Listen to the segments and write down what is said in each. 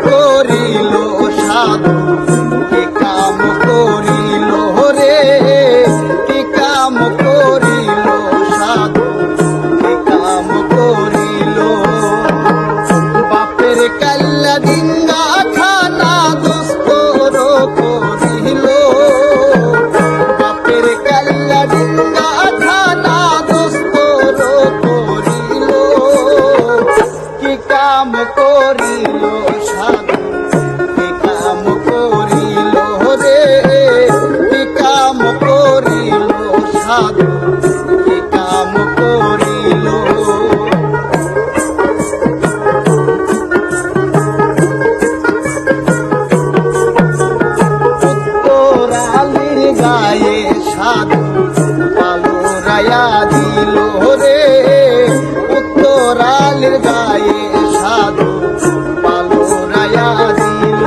করিল সাধু, কি কাম করিল রে, কি কাম করিল সাধু, কি কাম করিল। বাপের কাল্লা ডিঙ্গা খানা দুস্তর করিল, বাপের কাল্লা ডিঙ্গা খানা দুস্তর করিল। কি কাম করিল সাধু, কি কাম করিল রে, কি কাম করিল সাধু, কি কাম করিল। উত্তরালির গায়ে সাধু পালুরায়া দিল রে, উত্তরালির গায়ে সাধু পালুরায়া দিল।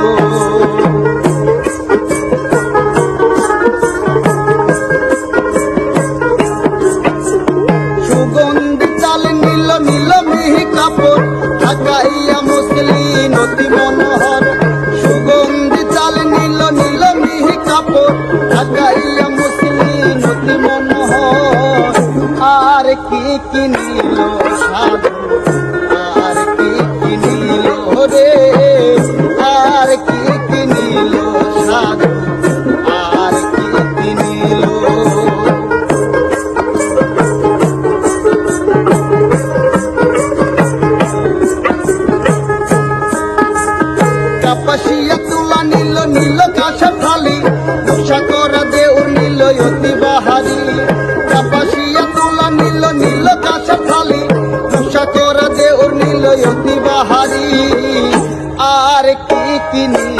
সুগন্ধি চাল নীল নীল মিহি কাপড় ঢাকাইয়া মুসলিম অতি মনোহর, সুগন্ধি চাল নীল নীল মিহি কাপড় ঢাকাইয়া মুসলিম অতি মনোহর। আর কি কিনিল সাধু, আর কি কিনিল রে, আর কি কিনিল সাধু, আর কি কিনিল। কাপাসিয়া তুলা নীল নীল কাঁসা থালি, নকশা করা দেউর নীল অতি বাহারি। কাপাসিয়া তুলা নীল নীল কাঁসা থালি, নকশা করা দেউর নীল অতি বাহারি। আর কি কিনি